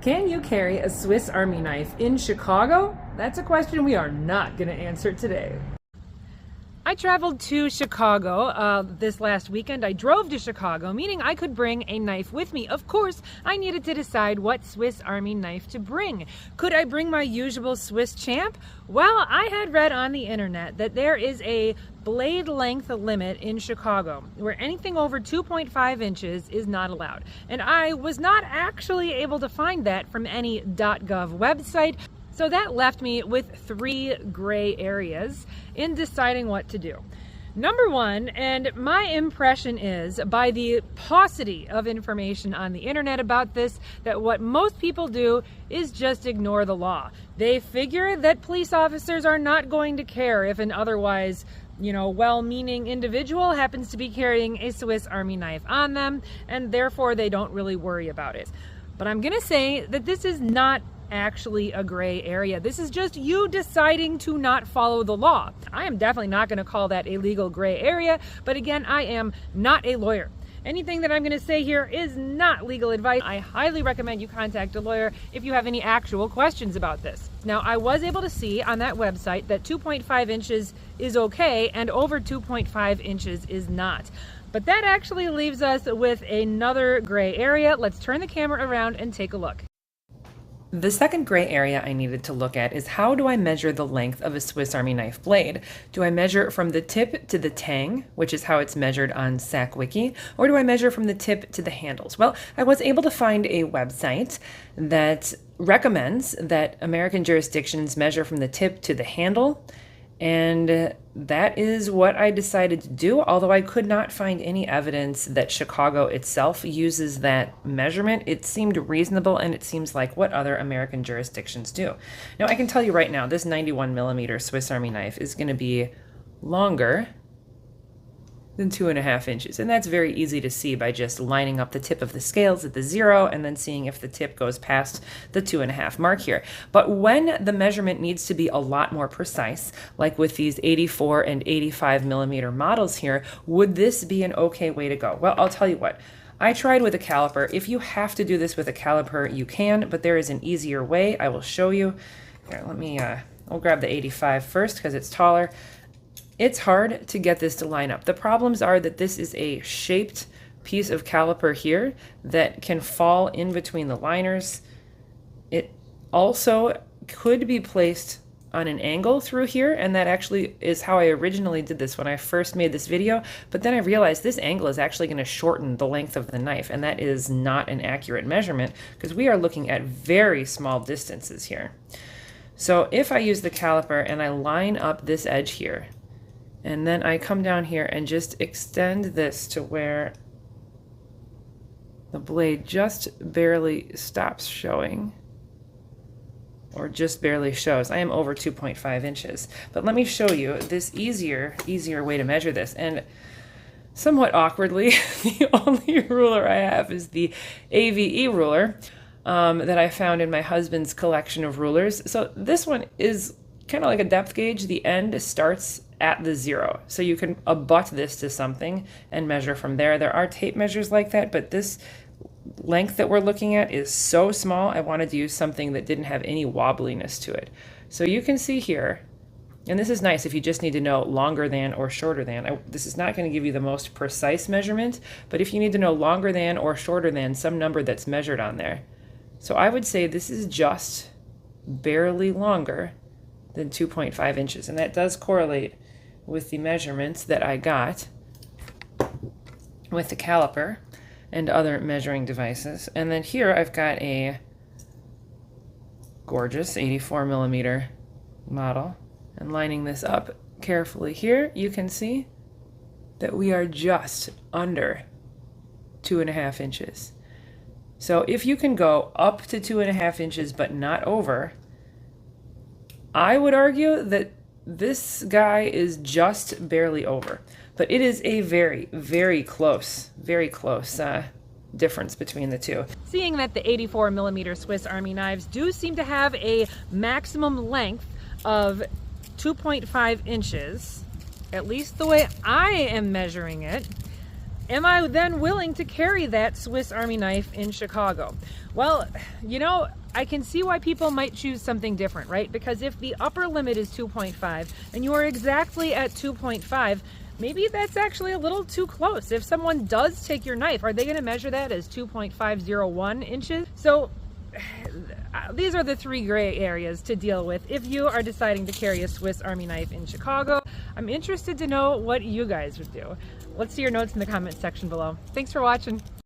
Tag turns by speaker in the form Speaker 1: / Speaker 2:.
Speaker 1: Can you carry a Swiss Army knife in Chicago? That's a question we are not going to answer today. I traveled to Chicago this last weekend. I drove to Chicago, meaning I could bring a knife with me. Of course, I needed to decide what Swiss Army knife to bring. Could I bring my usual Swiss Champ? Well, I had read on the internet that there is a blade length limit in Chicago where anything over 2.5 inches is not allowed. And I was not actually able to find that from any .gov website. So that left me with three gray areas in deciding what to do. Number one, and my impression is, by the paucity of information on the internet about this, that what most people do is just ignore the law. They figure that police officers are not going to care if an otherwise well-meaning individual happens to be carrying a Swiss Army knife on them, and therefore they don't really worry about it. But I'm going to say that this is not actually a gray area. This is just you deciding to not follow the law. I am definitely not going to call that a legal gray area, but again, I am not a lawyer. Anything that I'm going to say here is not legal advice. I highly recommend you contact a lawyer if you have any actual questions about this. Now, I was able to see on that website that 2.5 inches is okay and over 2.5 inches is not. But that actually leaves us with another gray area. Let's turn the camera around and take a look. The second gray area I needed to look at is, how do I measure the length of a Swiss Army knife blade? Do I measure from the tip to the tang, which is how it's measured on SacWiki, or do I measure from the tip to the handles? Well, I was able to find a website that recommends that American jurisdictions measure from the tip to the handle, and that is what I decided to do, although I could not find any evidence that Chicago itself uses that measurement. It seemed reasonable, and it seems like what other American jurisdictions do. Now, I can tell you right now, this 91 millimeter Swiss Army knife is going to be longer than 2.5 inches. And that's very easy to see by just lining up the tip of the scales at the 0 and then seeing if the tip goes past the 2.5 mark here. But when the measurement needs to be a lot more precise, like with these 84 and 85 millimeter models here, would this be an okay way to go? Well, I'll tell you what. I tried with a caliper. If you have to do this with a caliper, you can, but there is an easier way. I will show you. Here, I'll grab the 85 first because it's taller. It's hard to get this to line up. The problems are that this is a shaped piece of caliper here that can fall in between the liners. It also could be placed on an angle through here, and that actually is how I originally did this when I first made this video, but then I realized this angle is actually going to shorten the length of the knife, and that is not an accurate measurement because we are looking at very small distances here. So if I use the caliper and I line up this edge here, and then I come down here and just extend this to where the blade just barely stops showing, or just barely shows. I am over 2.5 inches. But let me show you this easier way to measure this. And somewhat awkwardly, the only ruler I have is the AVE ruler that I found in my husband's collection of rulers. So this one is kind of like a depth gauge. The end starts at the 0. So you can abut this to something and measure from there. There are tape measures like that, but this length that we're looking at is so small, I wanted to use something that didn't have any wobbliness to it. So you can see here, and this is nice if you just need to know longer than or shorter than. This is not going to give you the most precise measurement, but if you need to know longer than or shorter than some number that's measured on there. So I would say this is just barely longer than 2.5 inches, and that does correlate with the measurements that I got with the caliper and other measuring devices. And then here I've got a gorgeous 84 millimeter model, and lining this up carefully here, you can see that we are just under 2.5 inches. So if you can go up to 2.5 inches but not over, I would argue that this guy is just barely over, but it is a very, very close difference between the two. Seeing that the 84 millimeter Swiss Army knives do seem to have a maximum length of 2.5 inches, at least the way I am measuring it, Am I then willing to carry that Swiss Army knife in Chicago? Well, you know, I can see why people might choose something different, right? Because if the upper limit is 2.5 and you are exactly at 2.5, maybe that's actually a little too close. If someone does take your knife, are they going to measure that as 2.501 inches? So these are the three gray areas to deal with if you are deciding to carry a Swiss Army knife in Chicago. I'm interested to know what you guys would do. Let's see your notes in the comment section below. Thanks for watching.